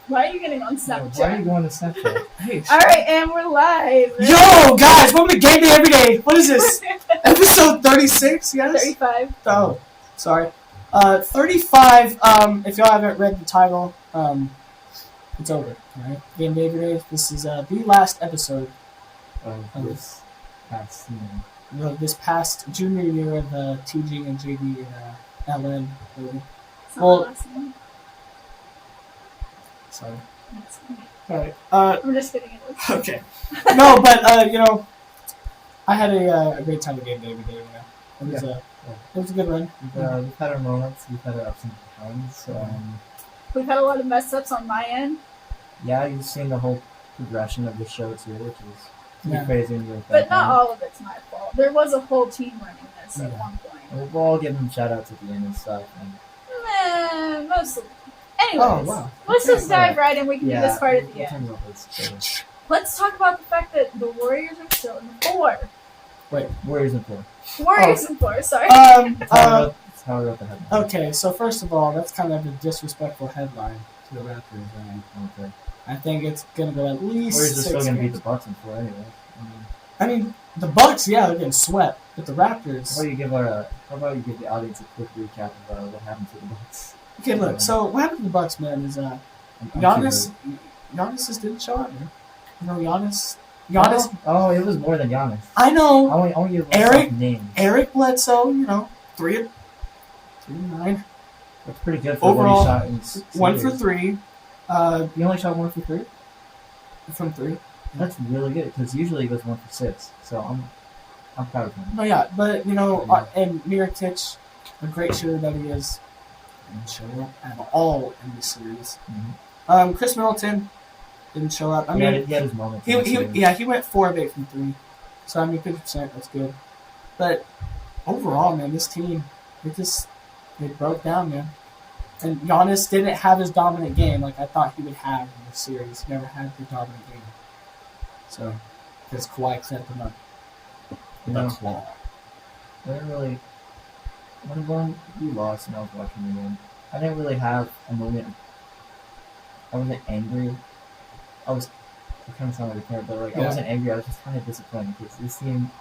Why are you getting on Snapchat? Why are you going to Snapchat? Hey, Alright, and we're live. yo, guys, welcome to Gameday every day. What is this? Episode 36, guys? 35. Oh, sorry. 35, if y'all haven't read the title, it's over, alright? Gameday every day. This is the last episode Of this past season. of this past junior year of TG and JD and LN. It's not Well- my last name. Sorry. That's me. Alright. I'm just kidding. It is. Okay. No, but I had a great time at Gameday every day. It was a good run. We've had our moments, we've had our ups and downs. We've had a lot of mess ups on my end. Yeah, you've seen the whole progression of the show too, which is pretty Yeah. crazy when you're at that But not time. all of it's my fault. There was a whole team running this at Yeah. one point. We'll all give them shout outs at the end and stuff. And Mostly. Anyways, Oh, wow. let's just dive right in. We can do this part at the we'll end. talk about this later. Let's talk about the fact that the Warriors are still in the 4. Warriors in 4. Warriors in 4, sorry. That's how I wrote the headline. Okay, so first of all, that's kind of a disrespectful headline to the Raptors. Okay. I think it's gonna go at least Warriors are 6 still going to beat games. the Bucks in 4 anyway. I mean, the Bucks, yeah, they're getting swept, but the Raptors. How about you give the audience a quick recap of what happened to the Bucks? Okay, look. So what happened to the Bucks, man? Is I'm Giannis just didn't show up, man. You know, Giannis. Oh, it was more than Giannis. I know. I want you to Eric- names. Eric Bledsoe. 3 of 9. That's pretty good for Overall, what he shot in 1 for series. 3. You only shot 1 for 3? From 3. That's really good because usually he goes 1 for 6. So I'm proud of him. No, yeah, but and Mirotic, a great shooter that he is, didn't show up at all in this series. Mm-hmm. Chris Middleton didn't show up. I he mean, had his moments. he went 4 of 8 from 3. So I mean, 50%. That's good. But overall, man, this team, they broke down, man. And Giannis didn't have his dominant game like I thought he would have in this series. He never had the dominant game. So, because Kawhi clamped him up. No. Claw. I didn't really. When you lost and I was watching the game, I didn't really have a moment. I wasn't angry. I kind of sound like a parent, but I wasn't angry. I was just kind of disappointed because this team.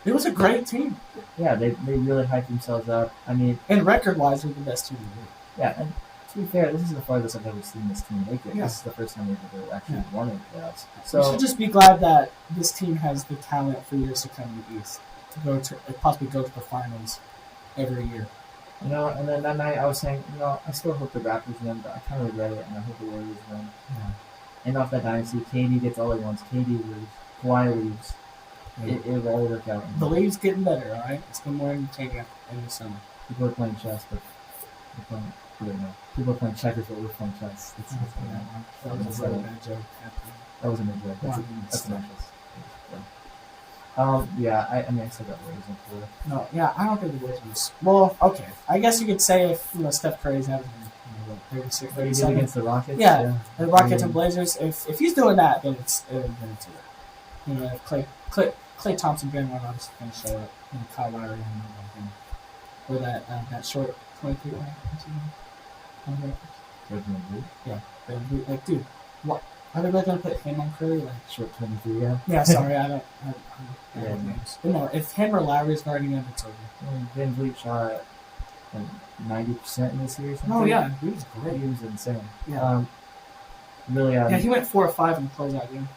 It was a great team. Yeah, they really hyped themselves up. I mean, And record-wise, they're the best team in the league. yeah, and to be fair, this is the farthest I've ever seen this team make it. Yeah. This is the first time they've ever actually won it playoffs. We So should just be glad that this team has the talent for years to come in the East to possibly go to the finals every year. and then that night I was saying, I still hope the Raptors win, but I kind of regret it, and I hope the Warriors win. Yeah. And off that dynasty, KD gets all he wants. KD leaves, Kawhi leaves. It will all work out. The league's getting better, all right? It's been more entertaining in the summer. People are playing chess, but people are playing checkers, but we're playing chess. That was a really bad joke. That was a mid joke. That's not chess. I still got Warriors in 4. No, yeah, I don't think the Warriors was. Well, okay. I guess you could say if Steph Curry's having 36, What he did 37. against the Rockets? Yeah. The Rockets and Blazers. If he's doing that, then it's it. If Klay Thompson, Ben Reynolds going to show up, and Kyle Lowry or that short 23 Yeah, like, dude, what? Are they really going to put him on Curry? Like, Short 23, yeah. yeah, sorry, I don't Yeah. know names. But no, if him or Lowry's guarding him, it's over. Van Vliet shot 90% in this series. Oh yeah, he was great. He was insane. Yeah. Really, Yeah, he went 4 or 5 in the closeout game.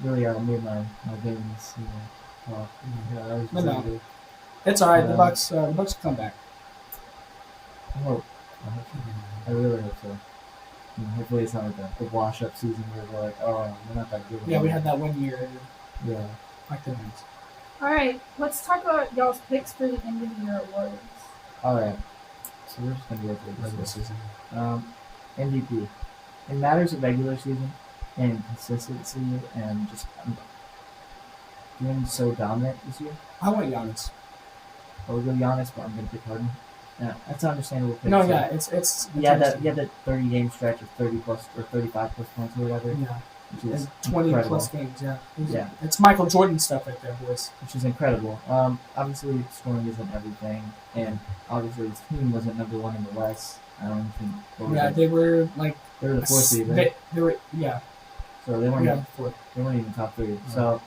really made my veins, pop. Yeah, that was But really no. good. It's all right. Yeah. The Bucks come back. I hope. I really hope so. Hopefully it's not like the wash-up season where we're like, oh, we're not that good. Yeah, we had that 1 year. Yeah. Like the Knicks. Alright, let's talk about y'all's picks for the end of the year awards. All right. So we're just gonna go through Regular this. season. MVP. In matters of regular season and consistency and just being so dominant this year, I want Giannis. I would go Giannis, but I'm gonna pick Harden. Yeah, that's an understandable pick. No, so- yeah, it's Yeah, that 30-game stretch of 30 plus or 35 plus points or whatever, yeah, which is and 20 incredible. plus games. Yeah, Yeah. it's Michael Jordan stuff right there, boys. Which is incredible. Obviously, scoring isn't everything, and obviously his team wasn't number 1 in the West. I don't think. What was Yeah, it? they were like They were the fourth seed, right? they were yeah. So they weren't. Yeah, Even, fourth. they weren't even top three. So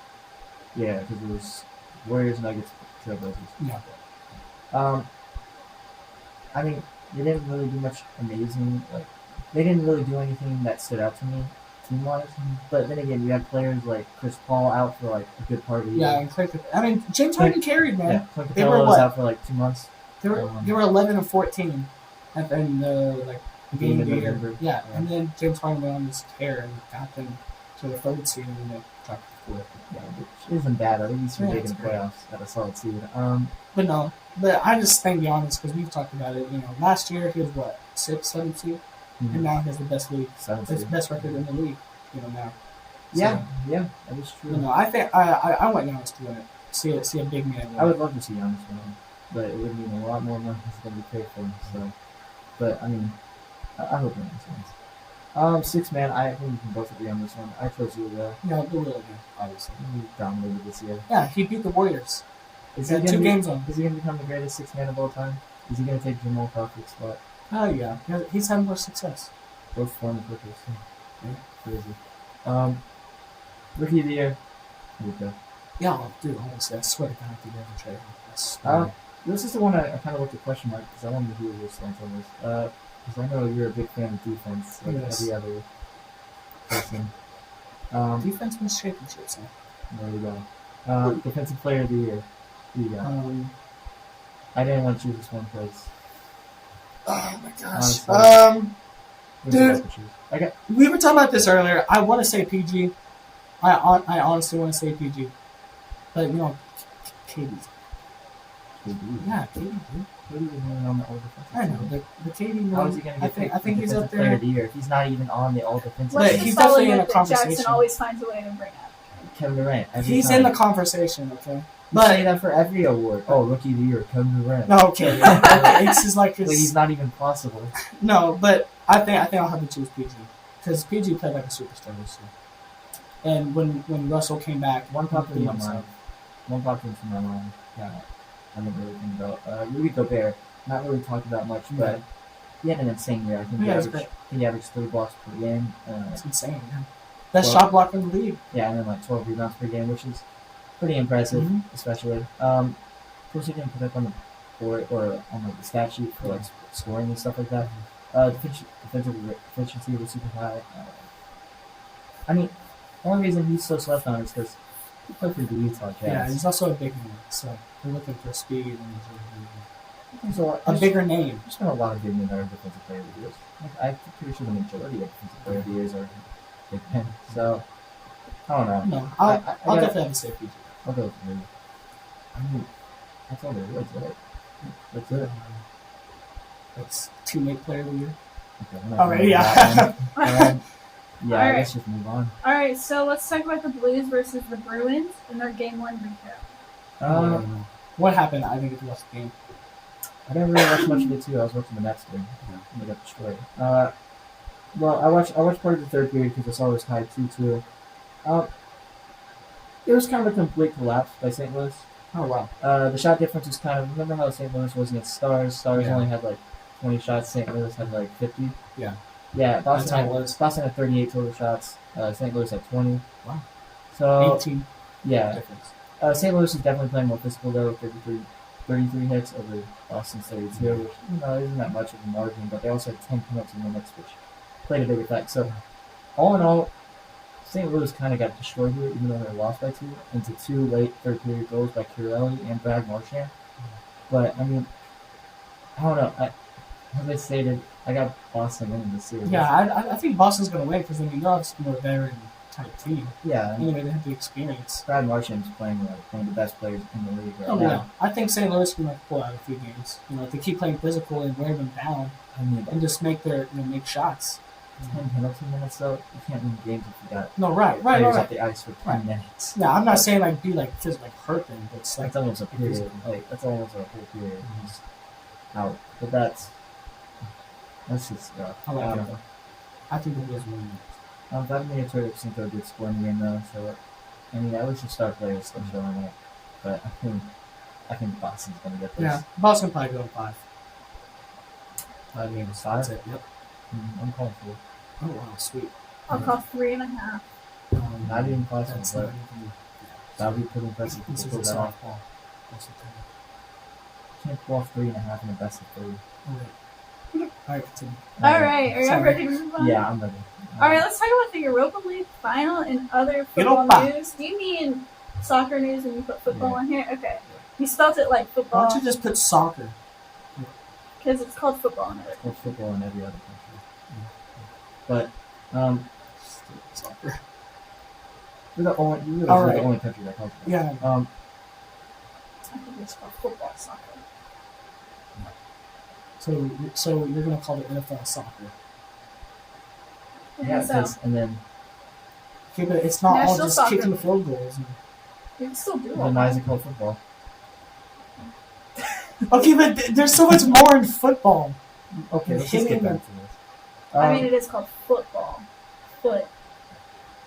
yeah, because it was Warriors, Nuggets, Trailblazers. Yeah. I mean, they didn't really do much amazing. Like, they didn't really do anything that stood out to me, team-wise. But then again, you have players like Chris Paul out for like a good part of the Yeah, year. and Clay. I mean, James Harden carried, man. Yeah, Clint They were Capella was what? out for like 2 months. They were 11 and 14, and then like the Game game in day. November. Yeah, Yeah. and then James Harden went on this tear and got them to the third seed and then dropped to fourth. Yeah, which isn't bad. I think he's Yeah, big in it's the great. playoffs at a solid seed. But no, but I just think, be honest, because we've talked about it. You know, last year he was what 6th, 7th seed, and now he has the best league, Seventh his seed. best record in the league. You know now. Yeah, So, yeah, that is true. you know, I think I want Giannis to win it. See a big man win. I would love to see Giannis win, but it would mean a lot more money is going to be paid for him. So, but I mean, I hope Giannis wins. 6 man, I think we can both agree on this one. I chose you, Yeah, the real man, obviously. he dominated this year. Yeah, he beat the Warriors. Is Yeah, he 2 gonna games on. Is he going to become the greatest 6 man of all time? Is he going to take Jamal Crawford's spot? Oh yeah, he's had more success. Both former Clippers. Yeah. Crazy. Rookie of the year. Luka. Yeah, well, dude, honestly, I swear to God, if you ever trade him, that's This is the one I kind of looked at question mark because I wanted to hear your stance on this. Because I know you're a big fan of defense, like Yes. every other person. defense wins championships. Man. There we go. Defensive player of the year. Who you got? I didn't want to choose this one because Oh my gosh. Honestly. Dude. I got We were talking about this earlier. I want to say PG. I honestly want to say PG. But, you know, KD's. KD. Yeah, KD, dude. KD was even on the all defensive. I know, team. the KD How one, is he going to I get think, picked I think for he's defensive up player of there. the year if he's not even on the all defensive But Let's team? just he's follow definitely in with a it. conversation. Jackson always finds a way to bring up. Kevin Durant. Every He's time. in the conversation, okay? You say But, that for every award. Oh, rookie of the year, Kevin Durant. no, okay. It's just like Like, he's his. not even possible. No, but I think I'll have to choose PG. Because PG played like a superstar this year. And when Russell came back, One popped he into my himself. mind. One popped into my mind. Yeah, I didn't really think about. Rudy Gobert. Not really talked about much, but he had an insane year. I think Yeah, it's he averaged 3 blocks per game. It's insane, man. Best Well- shot blocker in the league. Yeah, and then like 12 rebounds per game, which is pretty impressive, Mhm. especially. Of course, he didn't put up on the board or on like, the stat sheet for like scoring and stuff like that. Defensive efficiency was super high. I mean, the only reason he's so slept on is because he played for the Utah Jazz. Yeah, he's also a big man, so we're looking for speed and There's a lot. a bigger name. There's been a lot of good men that are defensive player of the years. Like, I'm pretty sure the majority of defensive player of the years are big men. So I don't know. No, I I'll gotta- definitely have to say PG. I'll go with Rudy. I mean, that's all there is. Right? That's it. That's teammate player of the year. Okay, I'm not All gonna right, do yeah. that one. Yeah, Alright. let's just move on. All right, so let's talk about the Blues versus the Bruins in their Game 1 recap. What happened? I didn't get to watch the game. I didn't really watch much of it too. I was watching the Mets game. And they got destroyed. Well, I watched part of the third period because I saw it was tied 2-2. It was kind of a complete collapse by St. Louis. Oh wow. The shot difference was kind of, remember how St. Louis was against Stars? Stars Yeah. only had like 20 shots. St. Louis had like 50. Yeah. Yeah, That's how it was. Boston had 38 total shots. St. Louis had 20. Wow. So 18 yeah, difference. St. Louis is definitely playing more physical though. 33 hits over Boston's 32, which isn't that much of a margin. But they also had 10 penalty limits, which played a big effect. So all in all, St. Louis kind of got destroyed here, even though they lost by 2, into 2 late third period goals by Chiarelli and Brad Marchand. But I mean, I don't know. As I stated, I got Boston winning this series. Yeah, I think Boston's gonna win because I mean they're obviously more veteran type team. Yeah. I mean, Anyway, they have the experience. Brad Marchand's playing like one of the best players in the league right Oh now. yeah, I think St. Louis can like pull out a few games. You know, if they keep playing physical and wear them down I mean, and just make their make shots. 10 penalty minutes though, you can't win games if you got No, right. players off the ice for 10 Right. minutes. Yeah, I'm not saying like be like physically hurt them, but it's like That's almost a period. Like that's almost a whole period. Just out. But that's just I like don't it know. though. I think the Blues win. Vladimir Tarasenko did score in the game though, so I mean at least the star players still showing up. But I think Boston's gonna get this. Yeah, Boston probably go 5. That's 5? it. Yep. I'm calling 4. Oh wow, sweet. I'll call 3.5. Not even possible, That's but not even. that would be pretty impressive if This they is a pull that off. softball. That's the thing. Can't pull off 3.5 in a best of 3. Oh wait. All right, continue. All right, are you Sorry. ready to move on? Yeah, I'm ready. All right, let's talk about the Europa League final and other football Europa. news. Do you mean soccer news when you put football in here? Okay. You spelled it like Why football don't you just put soccer? because it's called football in it. Or football in every other country. But Soccer. we're the only, All we're right. the only country that calls it. Yeah. I think it's called football soccer. So you're gonna call it NFL soccer? Yeah, so 'cause- and then Okay, but it's not all National just soccer. kicking field goals. you can still do all then why is that. it called football? Okay, but there's so much more in football. Okay, let's just get back to this. I mean, it is called football. Foot.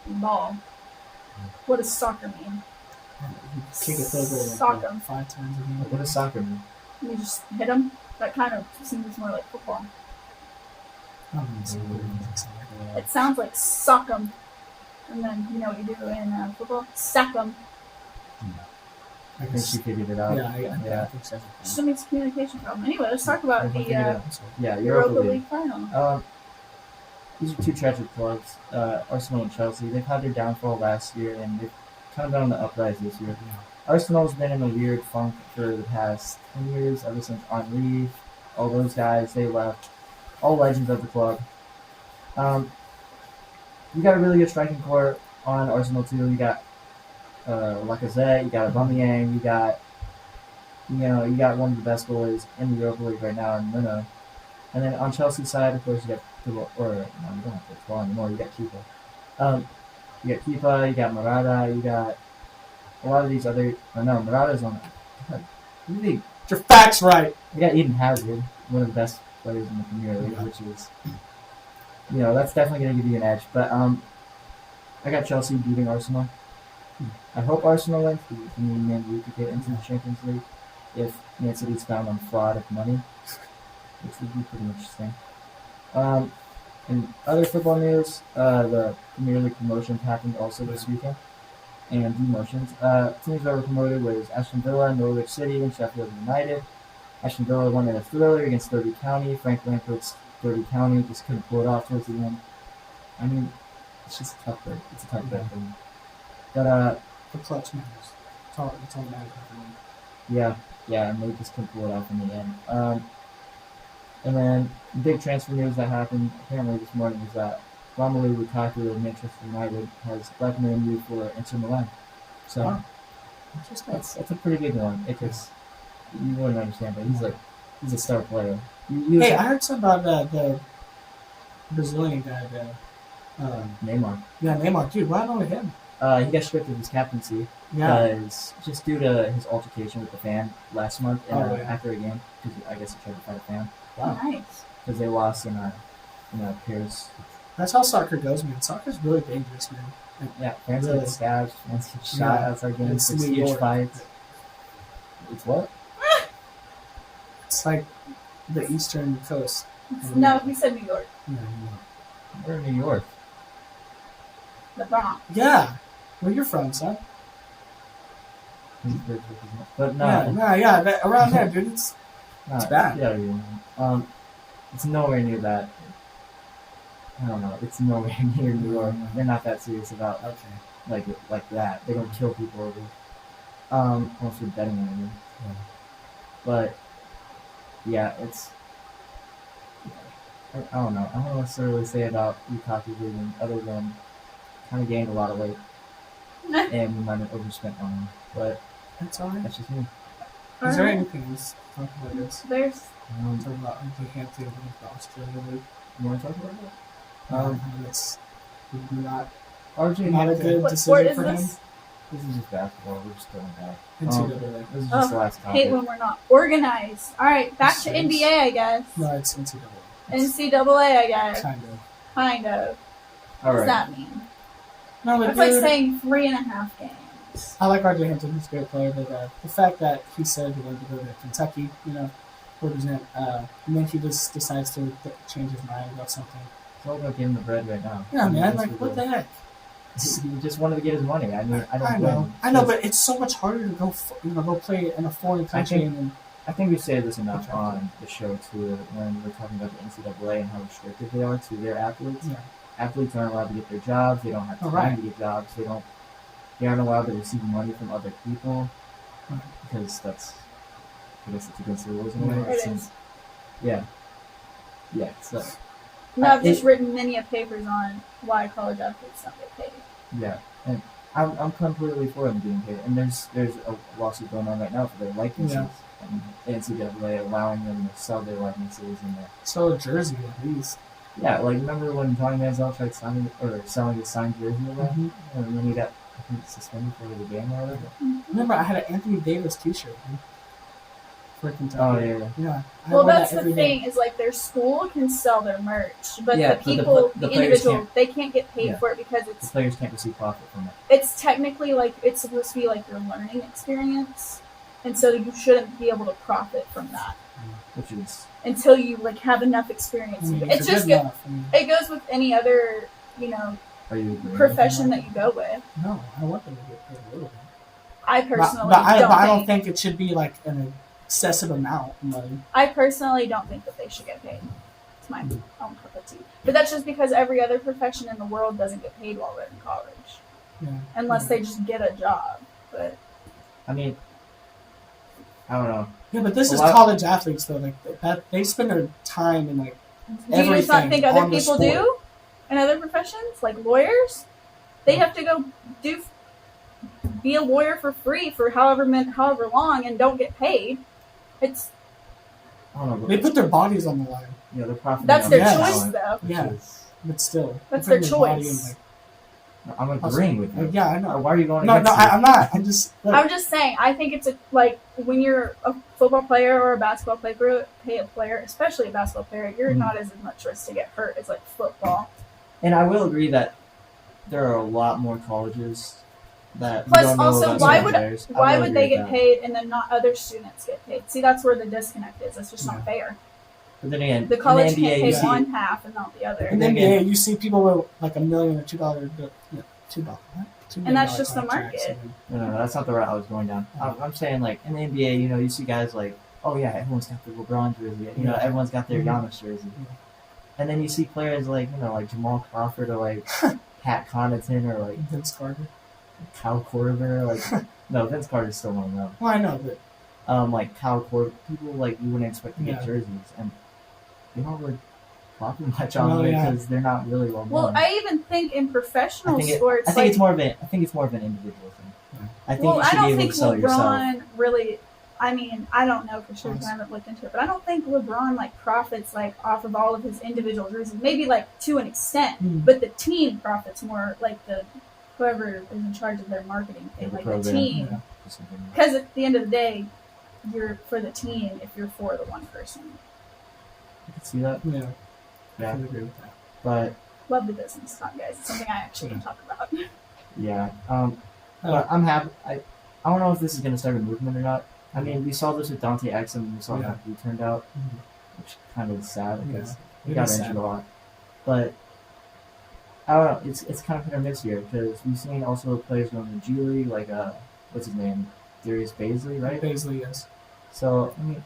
Ball. What does soccer mean? You kick a field goal Sock 'em. like 5 times a game. what does soccer mean? You just hit them? That kind of seems more like football. I don't know, it's like soccer. It sounds like sock 'em. And then, you know what you do in football? Sack 'em. I I think guess- she figured it out. Yeah, I yeah. think so. Just a miscommunication problem. Anyway, let's talk about We'll the figure it out. Yeah, Europa Europa League League. final. These are two tragic clubs, Arsenal and Chelsea. They've had their downfall last year, and they've kind of been on the uprise this year. Arsenal's been in a weird funk for the past 10 years, ever since Henry, all those guys, they left. All legends of the club. You got a really good striking core on Arsenal, too. You got Lacazette, you got Aubameyang, you got one of the best goalies in the Europa League right now in Leno. And then on Chelsea's side, of course, you got you don't have to Thibaut anymore. You got Kepa. You got Kepa. You got Morata. You got a lot of these other. Oh no, Morata's on. God, really, Get your facts right. you got Eden Hazard, one of the best players in the Premier League, Yeah. which is, that's definitely going to give you an edge. But I got Chelsea beating Arsenal. I hope Arsenal wins because I mean, Man U could get into the Champions League if Man City's found on fraud of money, which would be pretty interesting. In other football news, the Premier League promotions happened also this weekend, and demotions. Teams that were promoted was Aston Villa, Norwich City, and Sheffield United. Aston Villa won in a thriller against Derby County. Frank Lampard's Derby County just couldn't pull it off towards the end. I mean, it's just a tough break. It's a tough break for me. But The clutch matters. It's all that matters. yeah, and they just couldn't pull it off in the end. And then the big transfer news that happened apparently this morning is that Romelu Lukaku of Manchester United has left Man U for Inter Milan. So Wow. Interesting. that's a pretty big one. Because you wouldn't understand, but he's a star player. Hey, I heard something about the Brazilian guy, Neymar. Neymar. Dude, what happened with him? He got stripped of his captaincy Yeah. because just due to his altercation with the fan last month Yeah. after a game, because I guess he tried to fight a fan Wow. Nice. because they lost in pairs. That's how soccer goes, man. Soccer's really dangerous, man. Yeah, fans Really? get stabbed, fans get shot Yeah. outside games. It's It's New huge York. fights. It's what? It's like the Eastern Coast. No, he said New York. We're in New York. The Bronx. Yeah. Where you're from, son? But no, Around there, dude. It's bad. Yeah, it's nowhere near that. I don't know. It's nowhere near New York. They're not that serious about okay. like that. They don't kill people over. Unless you're betting on them. Yeah. But yeah, it's. I don't know. I don't know what to really say about Lukaku leaving other than kind of gained a lot of weight and we might have overspent on him. But That's alright. that's just me. Is there anything else to talk about this? There's Talk about the Hampton of the Australian League. You want to talk about that? That's not RJ not a Hampton. good what sport decision is for him. this? This is just basketball. We're just going back. NCAA. This is just the last Hate topic. when we're not organized. All right, back to Yes. NBA, I guess. No, it's NCAA. NCAA, I guess. Kind of. Kind of. All What does right. that mean? No, but That's like dude, saying 3.5 games. I like RJ Hampton. He's a great player, but the fact that he said he wanted to go to Kentucky, for example, and then he just decides to change his mind about something. It's all about getting the bread right now. Yeah, I mean, man, that's like what the heck? He just wanted to get his money. I mean, I don't I blame know, him. I know, but it's so much harder to go, go play in a foreign country and. I think we say this enough on the show too when we're talking about the NCAA and how restrictive they are to their athletes. Yeah. Athletes aren't allowed to get their jobs. They don't have time to get jobs. They aren't allowed to receive money from other people because I guess it's against the rules in a way. It is. Yeah. Yeah. So. No, I've just written many of papers on why college athletes don't get paid. Yeah, and I'm completely for them being paid. And there's a lawsuit going on right now for their likeness. Yeah. And the NCAA allowing them to sell their likenesses and their So a jersey at least. yeah, like remember when Johnny Manziel tried selling his signed jersey away, and then he got suspended for the game or whatever. Remember, I had an Anthony Davis T-shirt for Kentucky. Oh yeah. Yeah. Well, that's the thing is like their school can sell their merch, but Yeah, the people, the the players individual, can't. they can't get paid Yeah. for it because The it's players can't receive profit from it. it's technically like it's supposed to be like your learning experience, and so you shouldn't be able to profit from that Which is until you like have enough experience. It's just good enough. it goes with any other are you agreeing profession with that you go with. No, I want them to get paid a little bit. I personally But I don't don't think it should be like an excessive amount of money. I personally don't think that they should get paid. It's my own cup of tea. But that's just because every other profession in the world doesn't get paid while they're in college. Yeah. Unless they just get a job. But I mean, I don't know. Yeah, but this is college athletes though. Like that, they spend their time in like do you just not think other on the people sport. do in other professions? Like lawyers? They have to go be a lawyer for free for however long and don't get paid. It's I don't know. They put their bodies on the line. Yeah, they're profiting. that's on their their choice talent, though. which Yeah. is- But still, That's they're their putting body choice. I'm agreeing with you. Yeah, I know. Why are you going No, against it? I'm not. I'm just. Look, I'm just saying, I think it's like when you're a football player or a basketball player, especially a basketball player, you're not as much risk to get hurt as like football. And I will agree that there are a lot more colleges that we Plus, don't know also, about why certain would players. I why will would agree they with get that. paid and then not other students get paid? See, that's where the disconnect is. It's just not fair. But then again, The college in the NBA, can't you pay see, one half and not the other. in the NBA, you see people with like $1 million or $2, $2. And that's just the market. no, that's not the route I was going down. I'm saying like in the NBA, you see guys like, oh yeah, everyone's got the LeBron jersey. Everyone's got their Giannis jersey. And then you see players like like Jamal Crawford or like Pat Connaughton or like Vince Carter. Kyle Korver. Like no, Vince Carter's still one of them. Well, I know, but Like Kyle Korver, people like you wouldn't expect to get Yeah. jerseys, and they don't really profit much on it because they're not really well known. Well, I even think in professional sports, I think it's more of an individual thing. Yeah. I think well, you I should don't be able think to sell yourself. LeBron really. I mean, I don't know for sure because I haven't looked into it, but I don't think LeBron like profits like off of all of his individual jerseys. Maybe like to an extent, but the team profits more. Like whoever is in charge of their marketing thing, like the team. Yeah. Because at the end of the day, you're for the team if you're for the one person. I can see that. Yeah, Yeah, I agree with that. but Love the business talk, guys. It's something I actually can talk about. yeah, but I'm happy. I don't know if this is going to start a movement or not. I mean, we saw this with Dante Exum, and we saw how he turned out, which kind of is sad because he got injured a lot. But I don't know. It's kind of hit or miss here because we've seen also players going to G League, like what's his name, Darius Baisley, right? Baisley, yes. So I mean,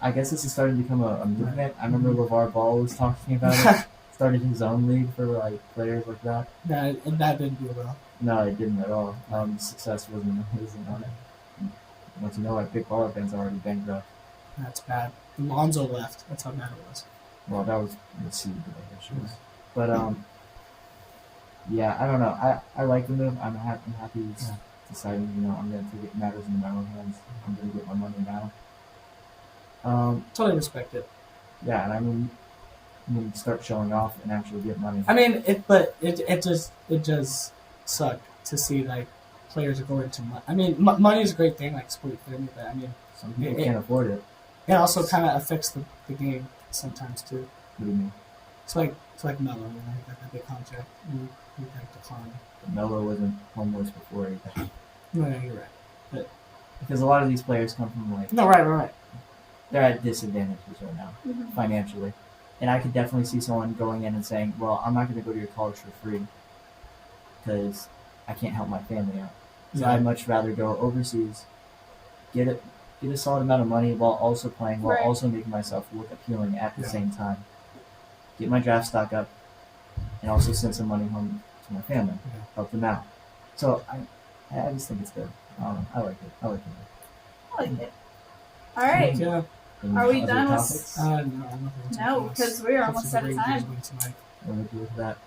I guess this is starting to become a movement. I remember LeVar Ball was talking about it. Started his own league for like players like that. And that didn't do well. No, it didn't at all. Success wasn't on it. Once you know, like big baller fans are already bankrupt. That's bad. Lonzo left. That's how bad it was. Well, that was the seed, I guess. But yeah, I don't know. I like the move. I'm happy with deciding. I'm going to take matters into my own hands. I'm going to get my money now. Totally respect it. Yeah, and I mean, start showing off and actually get money. I mean, it does suck to see like players are going to money. I mean, money is a great thing, like sport theory, but I mean, Some people can't afford it. it also kind of affects the game sometimes too. What do you mean? It's like Melo, he got that big contract, and he like declined. Melo wasn't homeless before he died. No, you're right. Because a lot of these players come from like No, right. they're at disadvantages right now Mhm. financially, and I could definitely see someone going in and saying, "Well, I'm not going to go to your college for free because I can't help my family out. So Yeah. I'd much rather go overseas, get a solid amount of money while also playing, while Right. also making myself look appealing at the Yeah. same time. Get my draft stock up, and also send some money home to my family, Yeah. help them out." So I just think it's good. I like it. I like it. I like it. All right. Yeah. Any Are we other done with- topics? No, I don't think No, else. because we're This almost is a out of great time. game tonight. What do we do with that?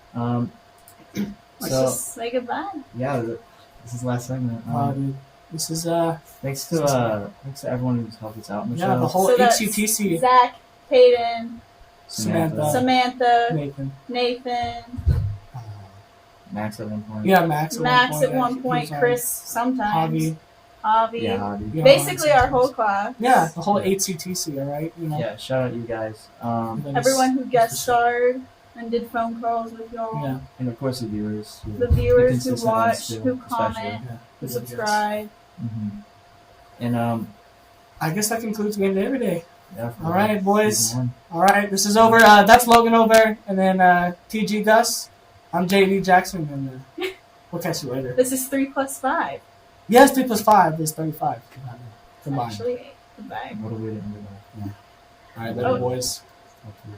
Let's So just say goodbye. yeah, this is the last segment. Dude, this is Thanks to everyone who's helped us out in the show. the whole So that's HCTC. Zach, Peyton, Samantha. Samantha, Nathan. Nathan, Max at one point. Yeah, Max. Max at yeah, one he point, was on. Chris sometimes, Javi. Avi. Yeah, Hadi. Yeah, Basically our whole sometimes. class. Yeah, the whole HCTC. All right, you know. Yeah, shout out you guys. And then Everyone who it's- guest starred and did phone calls with y'all. Yeah. And of course the viewers. The viewers who consistent ones watch, too, who comment, Yeah. who subscribe. hmm And I guess that concludes Game Day every day. yeah. All right, boys. season one. All right, this is over. That's Logan over, and then TG Gus. I'm JD Jackson, and we'll catch you later. This is 3 plus 5. Yes, 3 plus 5 is 35 combined. Actually, 8. Goodbye. What a way to end it all. All right, Oh. later, boys. Talk to you.